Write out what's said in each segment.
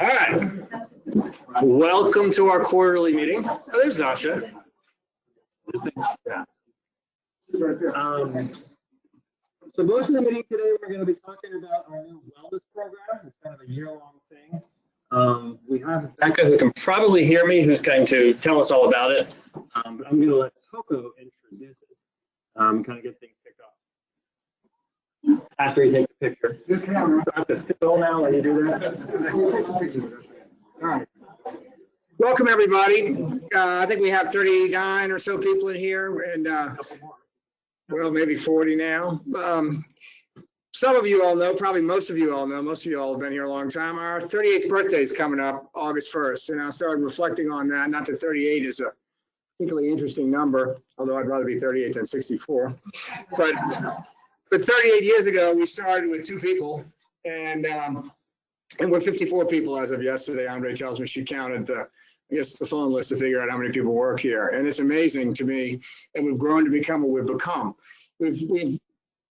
All right. Welcome to our quarterly meeting. Oh, there's Zasha. Yeah. So most of the meeting today, we're going to be talking about our new wellness program. It's kind of a year-long thing. We have Becca, who can probably hear me, who's going to tell us all about it. But I'm going to let Coco introduce it, kind of get things kicked off. After you take the picture. So I have to fill now when you do that. All right. Welcome, everybody. I think we have 39 or so people in here, and well, maybe 40 now. Some of you all know, probably most of you all know, most of you all have been here a long time. Our 38th birthday is coming up August 1st, and I started reflecting on that. Not that 38 is a particularly interesting number, although I'd rather be 38 than 64. But 38 years ago, we started with 2 people, and we're 54 people as of yesterday. Andre tells me she counted I guess the phone list to figure out how many people work here, and it's amazing to me. And we've grown to become what we've become.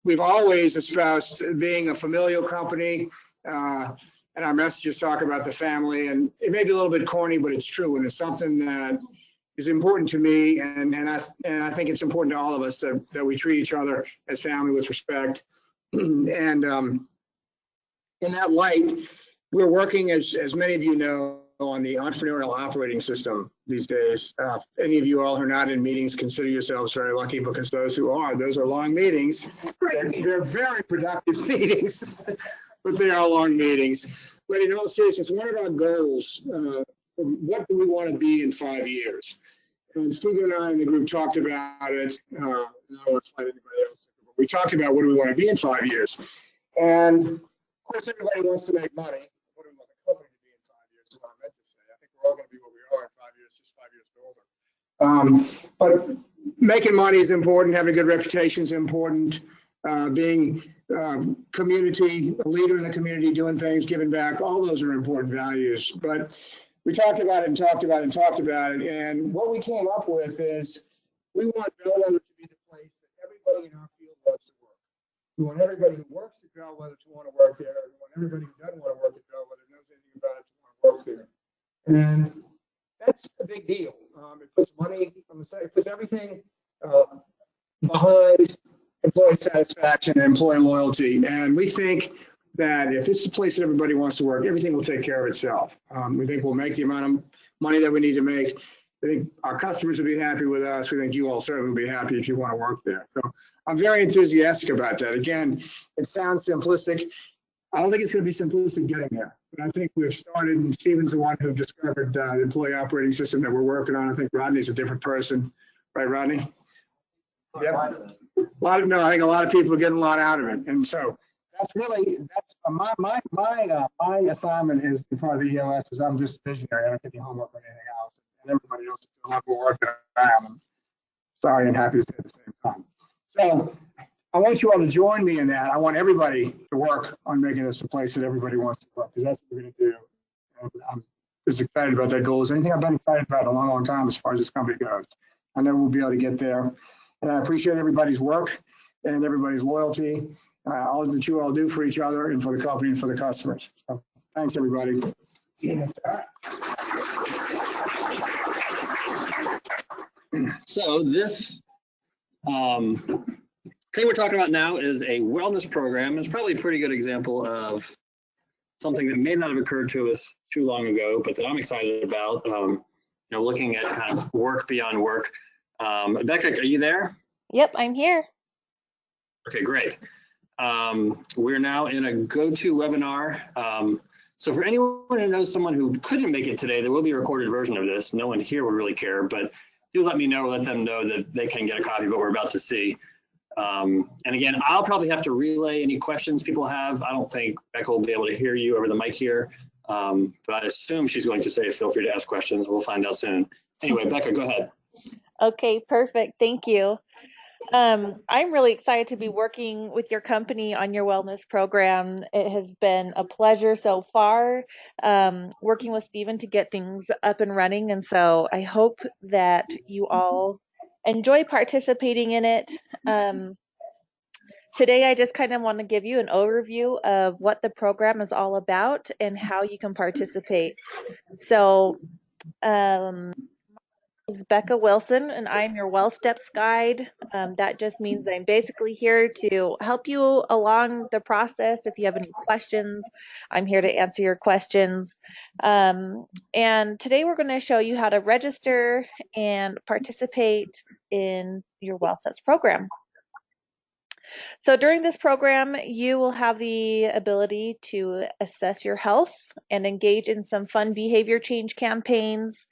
We've always espoused being a familial company, and our messages talk about the family. And it may be a little bit corny, but it's true, and it's something that is important to me, and I think it's important to all of us that we treat each other as family with respect. And in that light, we're working, as many of you know, on the entrepreneurial operating system these days. Any of you all who are not in meetings, consider yourselves very lucky, because those are long meetings. They're very productive meetings, but they are long meetings. But in all seriousness, one of our goals, what do we want to be in 5 years? And Stephen and I in the group talked about it. I don't want to slide anybody else. We talked about what do we want to be in 5 years. And of course, everybody wants to make money. What do we want the company to be in 5 years? Is what I meant to say. I think we're all going to be what we are in 5 years, just 5 years older. But making money is important. Having a good reputation is important. Being community, a leader in the community, doing things, giving back, all those are important values. But we talked about it and talked about it and talked about it. And what we came up with is we want Bellwether to be the place that everybody in our field wants to work. We want everybody who works at Bellwether to want to work there. We want everybody who doesn't want to work at Bellwether, knows anything about it, to want to work there. And that's a big deal. It puts money on the side, it puts everything behind employee satisfaction and employee loyalty. And we think that if it's the place that everybody wants to work, everything will take care of itself. We think we'll make the amount of money that we need to make. I think our customers will be happy with us. We think you all certainly will be happy if you want to work there. So I'm very enthusiastic about that. Again, it sounds simplistic. I don't think it's going to be simplistic getting there, but I think we've started, and Stephen's the one who discovered the employee operating system that we're working on. I think Rodney's a different person, right, Rodney? Yep. I think a lot of people are getting a lot out of it, and so that's my assignment is part of the EOS is I'm just visionary. I don't get any homework or anything else, and everybody else is doing a lot more work than I am. I'm sorry and happy to say at the same time. So I want you all to join me in that. I want everybody to work on making this a place that everybody wants to work, because that's what we're going to do. And I'm as excited about that goal as anything I've been excited about in a long, long time as far as this company goes. I know we'll be able to get there. And I appreciate everybody's work and everybody's loyalty, all that you all do for each other and for the company and for the customers. So thanks, everybody. So this thing we're talking about now is a wellness program. It's probably a pretty good example of something that may not have occurred to us too long ago, but that I'm excited about. Looking at kind of work beyond work. Becca, are you there? Yep, I'm here. Okay, great. We're now in a GoToWebinar. So for anyone who knows someone who couldn't make it today, there will be a recorded version of this. No one here would really care, but do let me know, let them know that they can get a copy of what we're about to see. And again, I'll probably have to relay any questions people have. I don't think Becca will be able to hear you over the mic here, but I assume she's going to say feel free to ask questions. We'll find out soon. Anyway, Becca, go ahead. Okay, perfect. Thank you. I'm really excited to be working with your company on your wellness program. It has been a pleasure so far, working with Stephen to get things up and running. And so I hope that you all enjoy participating in it. Today, I just kind of want to give you an overview of what the program is all about and how you can participate. So, this is Becca Wilson, and I'm your Well Steps guide. That just means I'm basically here to help you along the process. If you have any questions, I'm here to answer your questions. And today we're going to show you how to register and participate in your Well Steps program. So during this program, you will have the ability to assess your health and engage in some fun behavior change campaigns.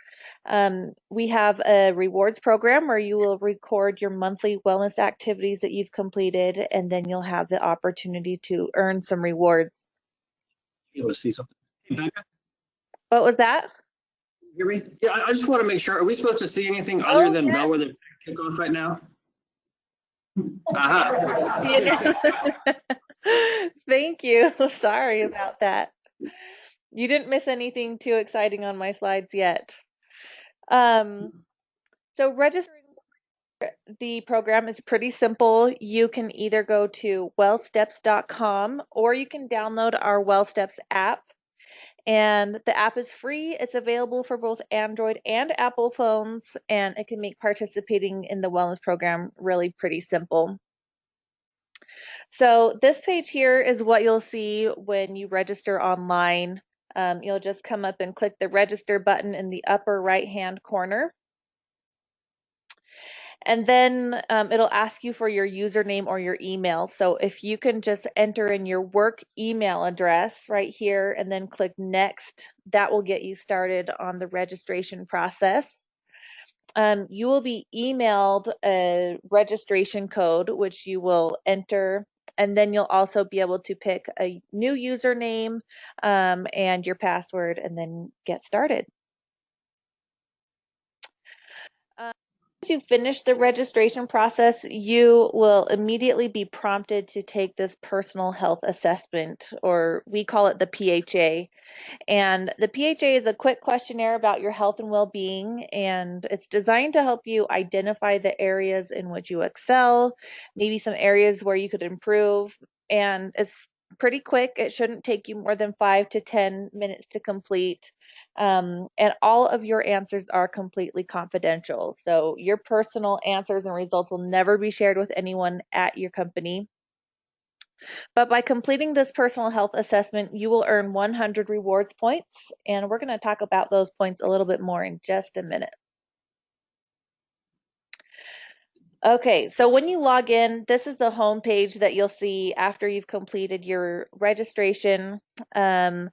We have a rewards program where you will record your monthly wellness activities that you've completed, and then you'll have the opportunity to earn some rewards. You able to see something? Becca, What was that? hear me? Yeah, I just want to make sure. Are we supposed to see anything other Oh, than yeah. Bellwether kickoff right now? Aha. Thank you. Sorry about that. You didn't miss anything too exciting on my slides yet. So registering the program is pretty simple. You can either go to wellsteps.com or you can download our WellSteps app. And the app is free. It's available for both Android and Apple phones, and it can make participating in the wellness program really pretty simple. So this page here is what you'll see when you register online. You'll just come up and click the register button in the upper right-hand corner. And then it'll ask you for your username or your email. So if you can just enter in your work email address right here and then click next, that will get you started on the registration process. You will be emailed a registration code, which you will enter, and then you'll also be able to pick a new username and your password and then get started. Once you finish the registration process, you will immediately be prompted to take this personal health assessment, or we call it the PHA. And the PHA is a quick questionnaire about your health and well-being, and it's designed to help you identify the areas in which you excel, maybe some areas where you could improve. And it's pretty quick. It shouldn't take you more than 5 to 10 minutes to complete. And all of your answers are completely confidential. So your personal answers and results will never be shared with anyone at your company. But by completing this personal health assessment, you will earn 100 rewards points, and we're going to talk about those points a little bit more in just a minute. Okay, so when you log in, this is the home page that you'll see after you've completed your registration. On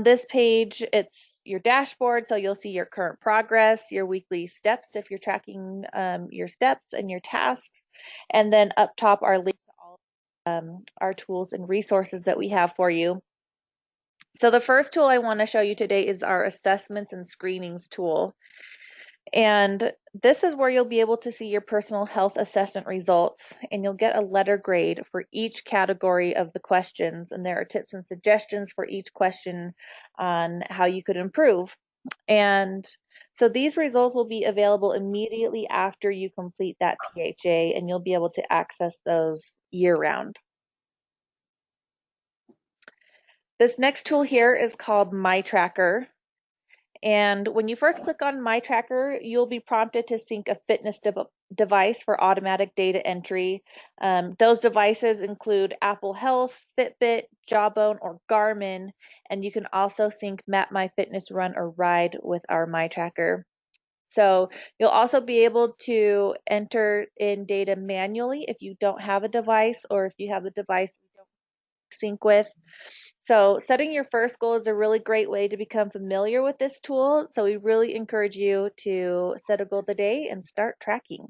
this page, it's your dashboard, so you'll see your current progress, your weekly steps if you're tracking your steps and your tasks, and then up top are links to all our tools and resources that we have for you. So the first tool I want to show you today is our assessments and screenings tool. And this is where you'll be able to see your personal health assessment results, and you'll get a letter grade for each category of the questions. And there are tips and suggestions for each question on how you could improve. And so these results will be available immediately after you complete that PHA, and you'll be able to access those year round. This next tool here is called My Tracker. And when you first click on My Tracker, you'll be prompted to sync a fitness device for automatic data entry. Those devices include Apple Health, Fitbit, Jawbone, or Garmin. And you can also sync MapMyFitnessRun or Ride with our My Tracker. So you'll also be able to enter in data manually if you don't have a device, or if you have a device you don't sync with. So setting your first goal is a really great way to become familiar with this tool. So we really encourage you to set a goal today and start tracking.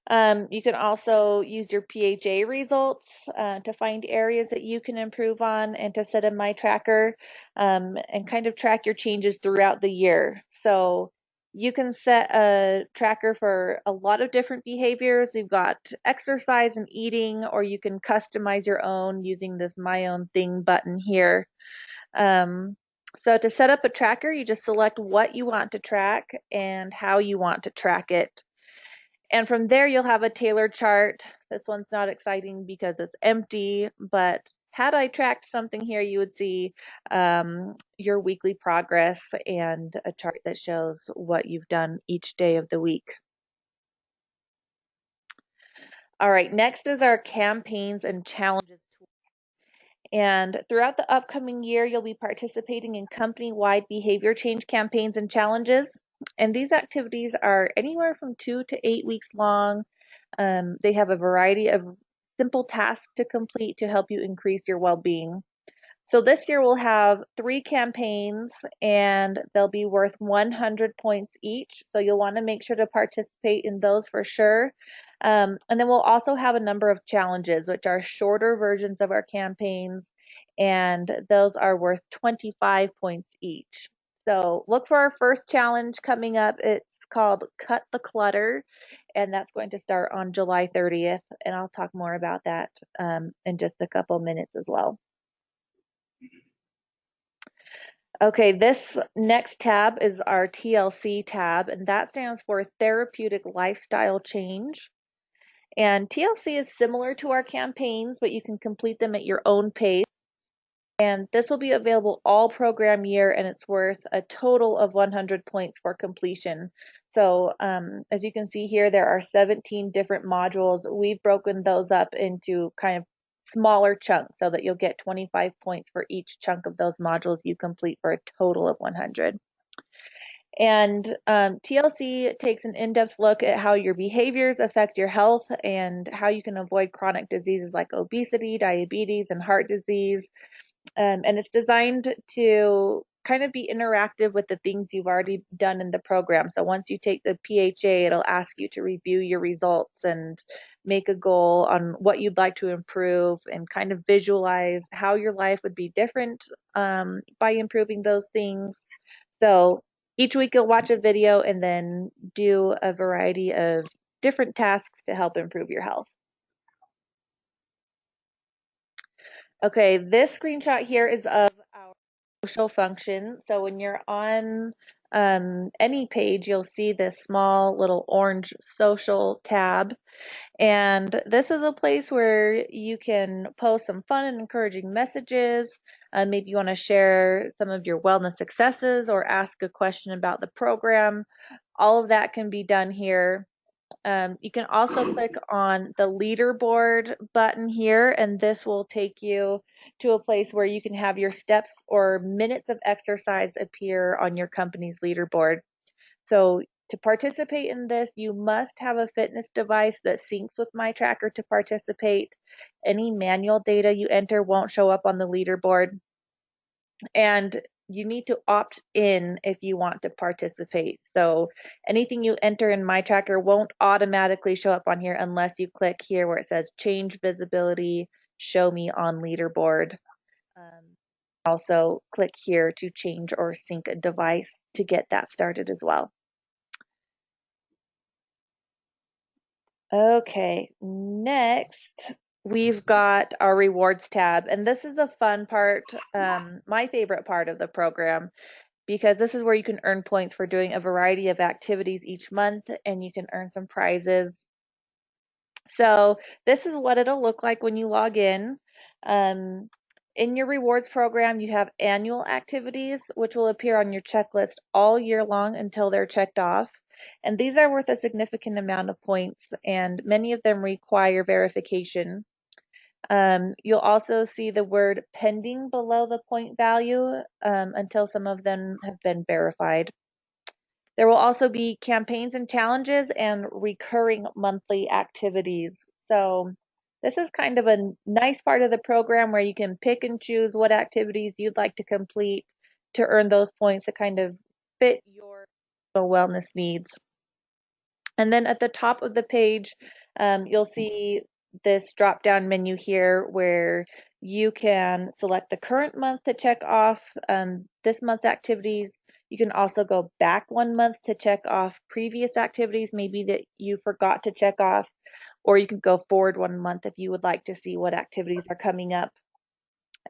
You can also use your PHA results to find areas that you can improve on, and to set a My Tracker and kind of track your changes throughout the year. So you can set a tracker for a lot of different behaviors. We've got exercise and eating, or you can customize your own using this My Own Thing button here. So to set up a tracker, you just select what you want to track and how you want to track it. And from there, you'll have a tailored chart. This one's not exciting because it's empty, but had I tracked something here, you would see your weekly progress and a chart that shows what you've done each day of the week. All right, next is our campaigns and challenges. And throughout the upcoming year, you'll be participating in company-wide behavior change campaigns and challenges. And these activities are anywhere from 2 to 8 weeks long. They have a variety of simple tasks to complete to help you increase your well-being. So this year we'll have 3 campaigns and they'll be worth 100 points each. So you'll want to make sure to participate in those for sure. And then we'll also have a number of challenges, which are shorter versions of our campaigns, and those are worth 25 points each. So look for our first challenge coming up. It's called Cut the Clutter, and that's going to start on July 30th. And I'll talk more about that in just a couple minutes as well. Okay, this next tab is our TLC tab, and that stands for Therapeutic Lifestyle Change. And TLC is similar to our campaigns, but you can complete them at your own pace. And this will be available all program year, and it's worth a total of 100 points for completion. So as you can see here, there are 17 different modules. We've broken those up into kind of smaller chunks so that you'll get 25 points for each chunk of those modules you complete for a total of 100. And TLC takes an in-depth look at how your behaviors affect your health and how you can avoid chronic diseases like obesity, diabetes, and heart disease. And it's designed to kind of be interactive with the things you've already done in the program. So once you take the PHA, it'll ask you to review your results and make a goal on what you'd like to improve and kind of visualize how your life would be different by improving those things. So each week you'll watch a video and then do a variety of different tasks to help improve your health. Okay, this screenshot here is of our social function. So when you're on any page, you'll see this small little orange social tab. And this is a place where you can post some fun and encouraging messages. Maybe you want to share some of your wellness successes or ask a question about the program. All of that can be done here. You can also click on the leaderboard button here, and this will take you to a place where you can have your steps or minutes of exercise appear on your company's leaderboard. So to participate in this, you must have a fitness device that syncs with MyTracker to participate. Any manual data you enter won't show up on the leaderboard. And you need to opt in if you want to participate. So anything you enter in MyTracker won't automatically show up on here unless you click here where it says change visibility, show me on leaderboard. Also click here to change or sync a device to get that started as well. Okay, next we've got our rewards tab, and this is the fun part, my favorite part of the program, because this is where you can earn points for doing a variety of activities each month, and you can earn some prizes. So this is what it'll look like when you log in. In your rewards program, you have annual activities, which will appear on your checklist all year long until they're checked off. And these are worth a significant amount of points, and many of them require verification. You'll also see the word pending below the point value until some of them have been verified. There will also be campaigns and challenges and recurring monthly activities. So this is kind of a nice part of the program where you can pick and choose what activities you'd like to complete to earn those points to kind of fit your wellness needs. And then at the top of the page, you'll see this drop down menu here where you can select the current month to check off this month's activities. You can also go back 1 month to check off previous activities, maybe that you forgot to check off, or you can go forward 1 month if you would like to see what activities are coming up.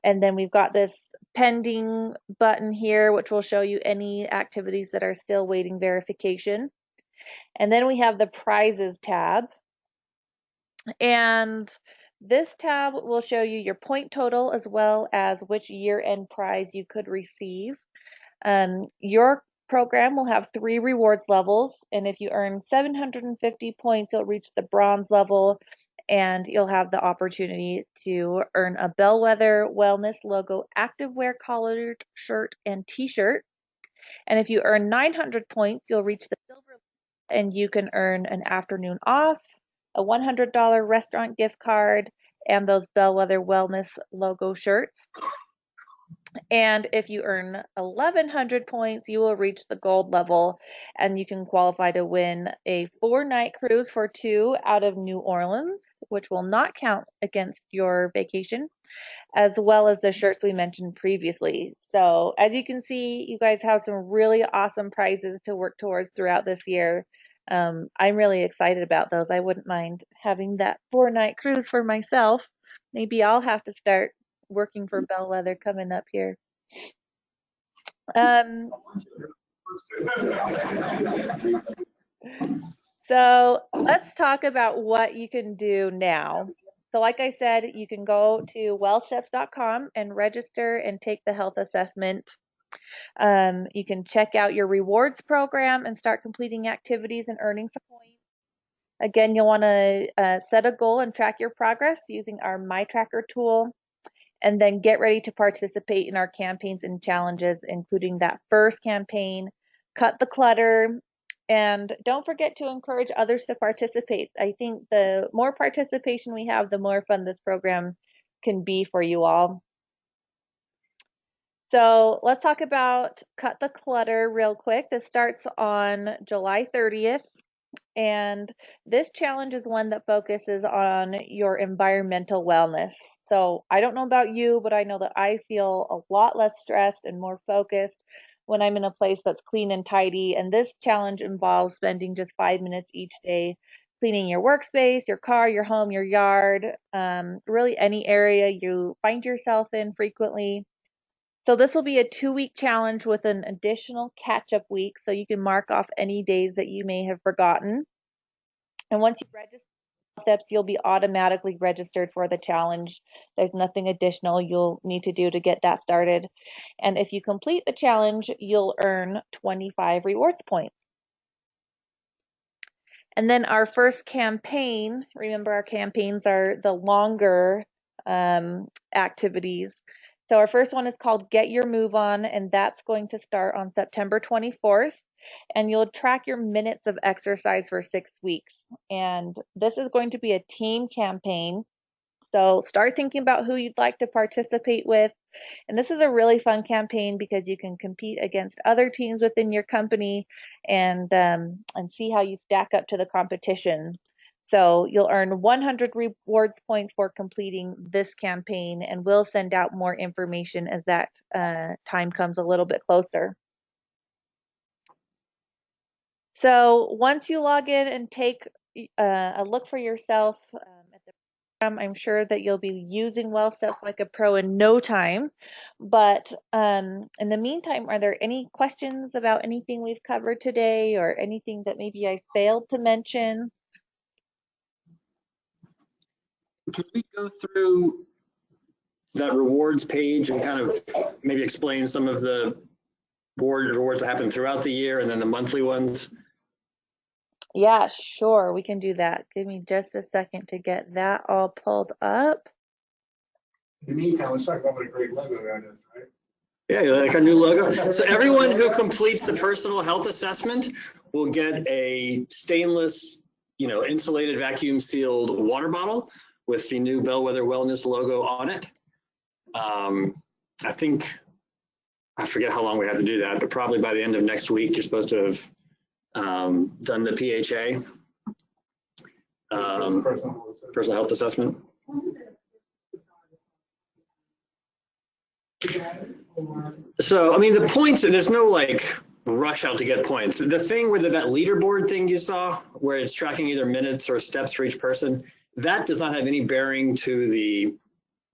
And then we've got this pending button here, which will show you any activities that are still waiting verification. And then we have the prizes tab. And this tab will show you your point total as well as which year-end prize you could receive. Your program will have 3 rewards levels, and if you earn 750 points, you'll reach the bronze level, and you'll have the opportunity to earn a Bellwether Wellness logo activewear collared shirt and t-shirt. And if you earn 900 points, you'll reach the silver level, and you can earn an afternoon off, a $100 restaurant gift card, and those Bellwether Wellness logo shirts. And if you earn 1,100 points, you will reach the gold level, and you can qualify to win a 4-night cruise for 2 out of New Orleans, which will not count against your vacation, as well as the shirts we mentioned previously. So as you can see, you guys have some really awesome prizes to work towards throughout this year. I'm really excited about those. I wouldn't mind having that 4-night cruise for myself. Maybe I'll have to start working for Bellwether coming up here. So let's talk about what you can do now. So like I said, you can go to wellsteps.com and register and take the health assessment. You can check out your rewards program and start completing activities and earning some points. Again, you'll want to set a goal and track your progress using our My Tracker tool, and then get ready to participate in our campaigns and challenges, including that first campaign, Cut the Clutter, and don't forget to encourage others to participate. I think the more participation we have, the more fun this program can be for you all. So let's talk about Cut the Clutter real quick. This starts on July 30th. And this challenge is one that focuses on your environmental wellness. So I don't know about you, but I know that I feel a lot less stressed and more focused when I'm in a place that's clean and tidy. And this challenge involves spending just 5 minutes each day cleaning your workspace, your car, your home, your yard, really any area you find yourself in frequently. So this will be a 2-week challenge with an additional catch-up week, so you can mark off any days that you may have forgotten. And once you register steps, you'll be automatically registered for the challenge. There's nothing additional you'll need to do to get that started. And if you complete the challenge, you'll earn 25 rewards points. And then our first campaign, remember our campaigns are the longer activities. So our first one is called Get Your Move On, and that's going to start on September 24th. And you'll track your minutes of exercise for 6 weeks. And this is going to be a team campaign. So start thinking about who you'd like to participate with. And this is a really fun campaign because you can compete against other teams within your company and see how you stack up to the competition. So you'll earn 100 rewards points for completing this campaign, and we'll send out more information as that time comes a little bit closer. So once you log in and take a look for yourself at the program, I'm sure that you'll be using WellSteps like a pro in no time. But in the meantime, are there any questions about anything we've covered today or anything that maybe I failed to mention? Can we go through that rewards page and kind of maybe explain some of the rewards that happen throughout the year and then the monthly ones? Yeah, sure, we can do that. Give me just a second to get that all pulled up. In the meantime, let's talk about what a great logo that is, right? Yeah, you like our new logo? So everyone who completes the personal health assessment will get a stainless, insulated vacuum sealed water bottle with the new Bellwether Wellness logo on it. I forget how long we have to do that, but probably by the end of next week, you're supposed to have done the PHA, personal health assessment. So, I mean, the points, there's no like rush out to get points. The thing with that leaderboard thing you saw, where it's tracking either minutes or steps for each person, that does not have any bearing to the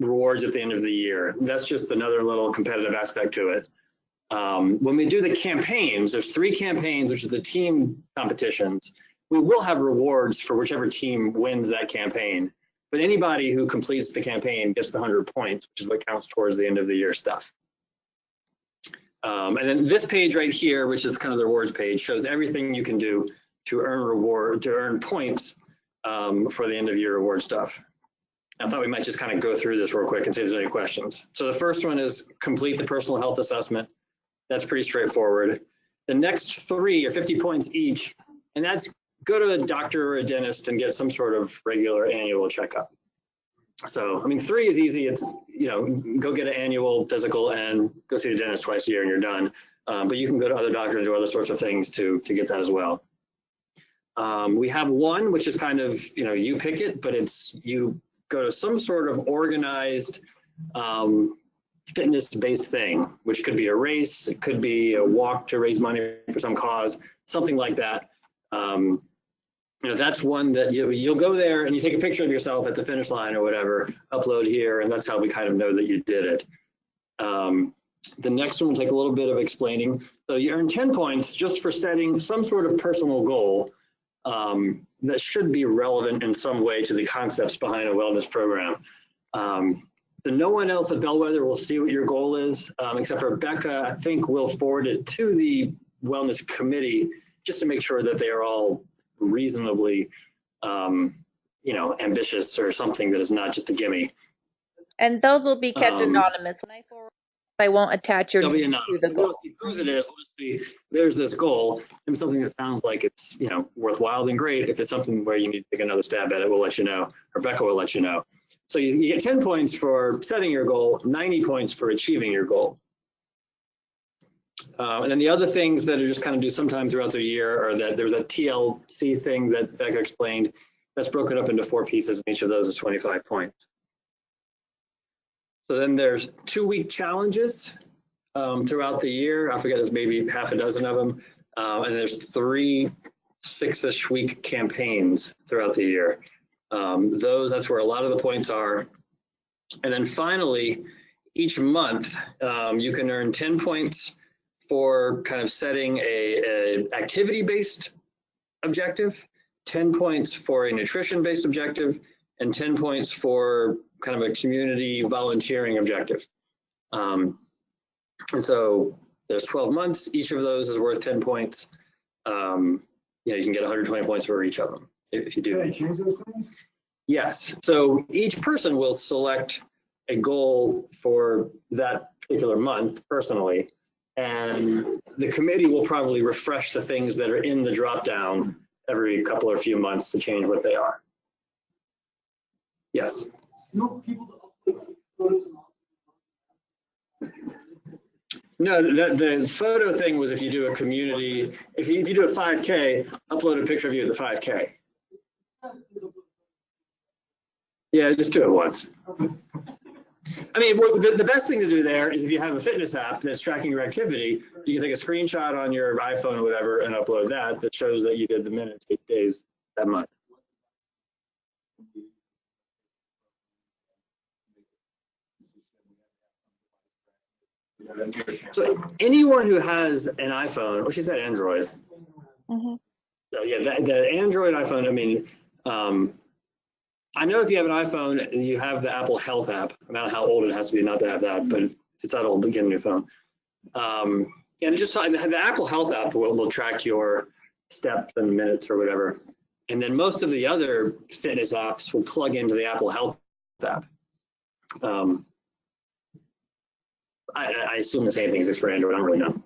rewards at the end of the year. That's just another little competitive aspect to it. When we do the campaigns, there's 3 campaigns, which is the team competitions. We will have rewards for whichever team wins that campaign. But anybody who completes the campaign gets the 100 points, which is what counts towards the end of the year stuff. And then this page right here, which is kind of the rewards page, shows everything you can do to earn points for the end of year reward stuff. I thought we might just kind of go through this real quick and see if there's any questions. So the first one is complete the personal health assessment. That's pretty straightforward. The next 3 are 50 points each, and that's go to a doctor or a dentist and get some sort of regular annual checkup. So, I mean, 3 is easy. It's, you know, go get an annual physical and go see the dentist twice a year and you're done. But you can go to other doctors and do other sorts of things to get that as well. We have 1, which is kind of, you know, you pick it, but it's you go to some sort of organized fitness-based thing, which could be a race, it could be a walk to raise money for some cause, something like that. You know, that's one that you'll go there and you take a picture of yourself at the finish line or whatever, upload here, and that's how we kind of know that you did it. The next one will take a little bit of explaining. So you earn 10 points just for setting some sort of personal goal that should be relevant in some way to the concepts behind a wellness program. So no one else at Bellwether will see what your goal is, except for Becca. I think we'll forward it to the wellness committee just to make sure that they are all reasonably, you know, ambitious or something that is not just a gimme. And those will be kept anonymous. When I forward, I won't attach your name to the goal. We'll see whose it is. We'll just see there's this goal. If it's something that sounds like it's, you know, worthwhile, then great. If it's something where you need to take another stab at it, we'll let you know. Rebecca will let you know. So you get 10 points for setting your goal, 90 points for achieving your goal. And then the other things that are just kind of do sometime throughout the year are that there's a TLC thing that Becca explained that's broken up into 4 pieces, and each of those is 25 points. So then there's 2-week challenges throughout the year. I forget, there's maybe half a dozen of them. And there's 3 6-ish week campaigns throughout the year. That's where a lot of the points are. And then finally, each month, you can earn 10 points for kind of setting a activity-based objective, 10 points for a nutrition-based objective, and 10 points for kind of a community volunteering objective. And so there's 12 months. Each of those is worth 10 points. You know, you can get 120 points for each of them if you do. Can I change those things? Yes. So each person will select a goal for that particular month personally, and the committee will probably refresh the things that are in the drop down every couple or few months to change what they are. Yes. No, the photo thing was if you do a community, if you do a 5K, upload a picture of you at the 5K. Yeah, just do it once. I mean, the best thing to do there is if you have a fitness app that's tracking your activity, you can take a screenshot on your iPhone or whatever and upload that shows that you did the minutes, 8 days that month. So anyone who has an iPhone, or she said Android. Mm-hmm. So yeah, the Android iPhone, I mean, I know if you have an iPhone, you have the Apple Health app. I don't know how old it has to be not to have that, but if it's that old, get a new phone. And it just the Apple Health app will track your steps and minutes or whatever. And then most of the other fitness apps will plug into the Apple Health app. I assume the same thing exists for Android. I don't really know.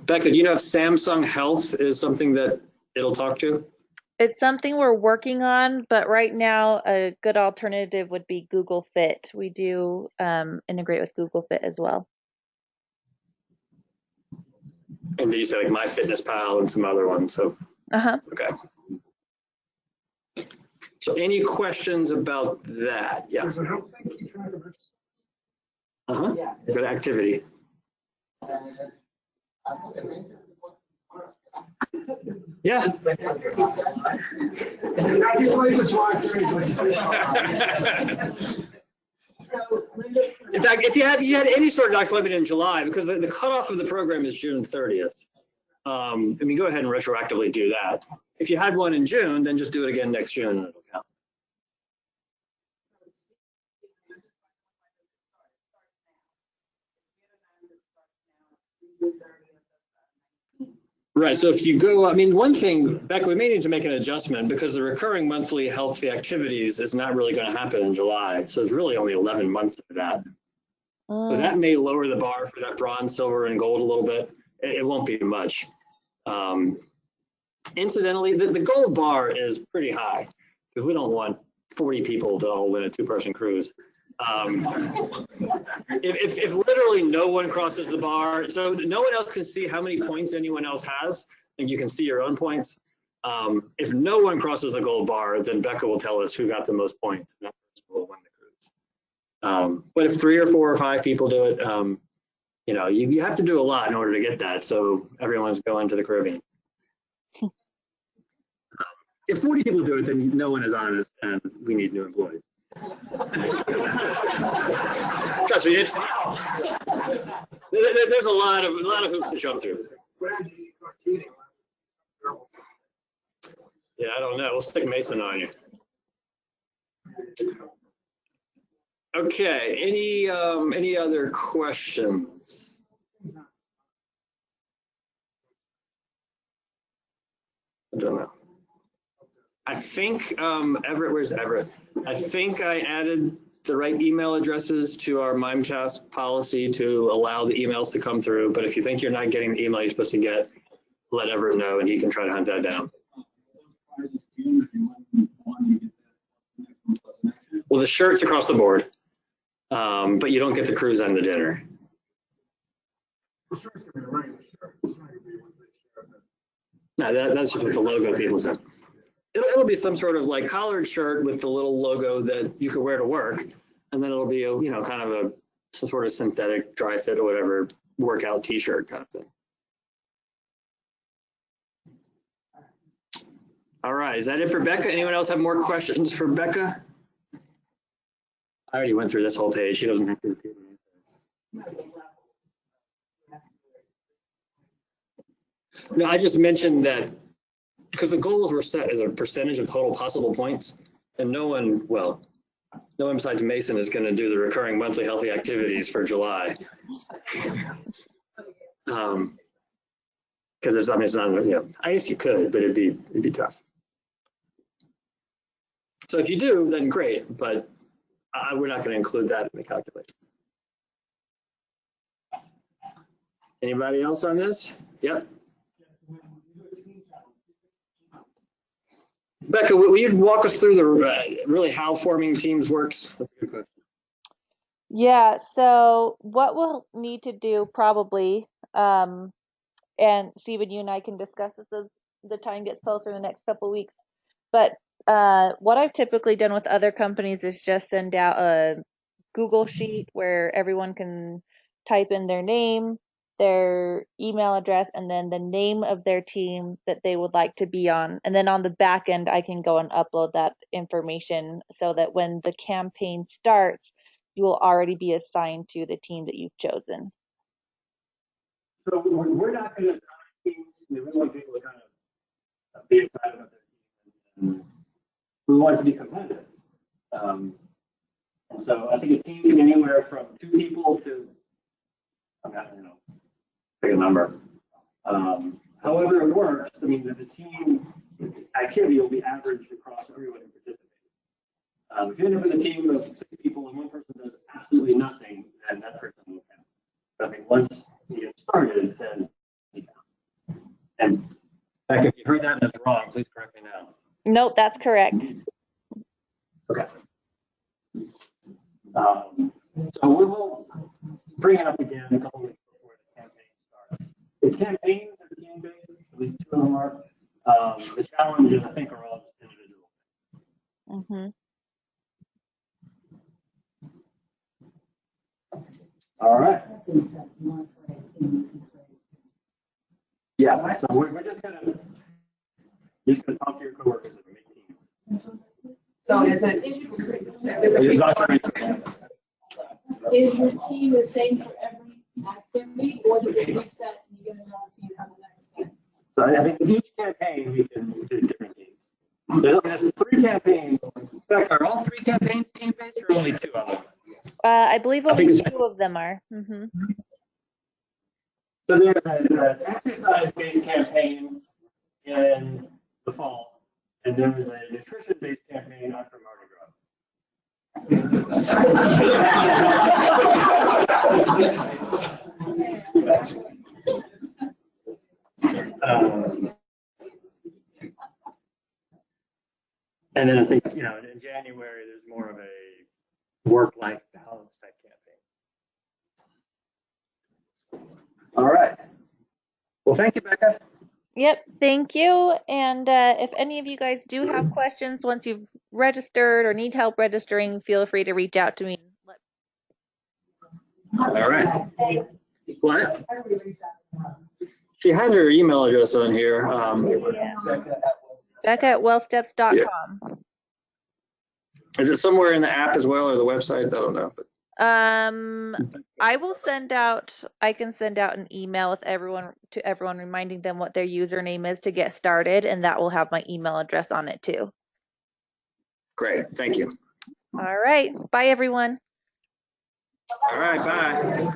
Becca, do you know if Samsung Health is something that it'll talk to? It's something we're working on, but right now a good alternative would be Google Fit. We do integrate with Google Fit as well. And did you say like MyFitnessPal and some other ones? So okay. So any questions about that? Yeah. Does it help them keep track of it? Good activity. Yeah. In fact, if you had any sort of doc appointment in July, because the cutoff of the program is June 30th. I mean, go ahead and retroactively do that. If you had one in June, then just do it again next June and it'll count. Right. So if you go, I mean, one thing, Becca, we may need to make an adjustment because the recurring monthly healthy activities is not really going to happen in July. So it's really only 11 months of that. So that may lower the bar for that bronze, silver, and gold a little bit. It won't be much. Incidentally, the gold bar is pretty high because we don't want 40 people to all win a two-person cruise. If literally no one crosses the bar, so no one else can see how many points anyone else has, and you can see your own points. If no one crosses the gold bar, then Becca will tell us who got the most points, and that person will win the cruise. But if 3 or 4 or 5 people do it, you know, you have to do a lot in order to get that. So everyone's going to the Caribbean. If 40 people do it, then no one is honest, and we need new employees. Trust me, there's a lot of hoops to jump through. Yeah, I don't know. We'll stick Mason on you. Okay. Any other questions? I don't know. I think Everett, where's Everett? I think I added the right email addresses to our Mimecast policy to allow the emails to come through. But if you think you're not getting the email you're supposed to get, let Everett know and he can try to hunt that down. Well, the shirt's across the board, but you don't get the cruise and the dinner. No, that's just what the logo people said. It'll be some sort of like collared shirt with the little logo that you could wear to work, and then it'll be a, you know, kind of some sort of synthetic dry fit or whatever workout T-shirt kind of thing. All right, is that it for Becca? Anyone else have more questions for Becca? I already went through this whole page. She doesn't have to repeat it. No, I just mentioned that because the goals were set as a percentage of total possible points, and no one besides Mason is going to do the recurring monthly healthy activities for July. Because there's, I mean, it's not, you know, I guess you could, but it'd be tough. So if you do, then great, but we're not going to include that in the calculation. Anybody else on this? Yep. Becca, will you walk us through the really how forming teams works? That's a good question. Yeah, so what we'll need to do probably, and Stephen, you and I can discuss this as the time gets closer in the next couple of weeks, but what I've typically done with other companies is just send out a Google sheet where everyone can type in their name, their email address, and then the name of their team that they would like to be on. And then on the back end, I can go and upload that information so that when the campaign starts, you will already be assigned to the team that you've chosen. So we're not going to assign teams. We want people to kind of be excited about their team. We want it to be competitive. And so I think a team can be anywhere from 2 people to, I'm not, you know, pick a number. However it works, I mean, the team activity will be averaged across everyone who participates. If you end up with a team of 6 people and one person does absolutely nothing, then that person will count. But I think once you get started, then he counts. And Beck, if you heard that and that's wrong, please correct me now. Nope, that's correct. Okay. So we will bring it up again a couple weeks before the campaign starts. The campaigns are team-based, at least 2 of them are. The challenges, I think, are all just individual. Mm-hmm. All right. Yeah, so we're just gonna talk to your coworkers and make teams. So is it? Is your team the same for every activity, or does it reset and you get another team on the next day? So I think each campaign we can do different teams. There's 3 campaigns. In fact, are all 3 campaigns team-based or only 2 of them? I believe I think only it's- 2 of them are. Mm-hmm. So there's an exercise-based campaign in the fall, and there's a nutrition-based campaign after Mardi Gras. And then I think, in January, there's more of a work-life balance type campaign. All right. Well, thank you, Becca. Yep, thank you. And if any of you guys do have questions once you've registered or need help registering, feel free to reach out to me. All right. What? She had her email address on here. Yeah. Becca@wellsteps.com. Is it somewhere in the app as well or the website? I don't know. But I can send out an email with everyone reminding them what their username is to get started, and that will have my email address on it too. Great. Thank you. All right. Bye, everyone. All right. Bye.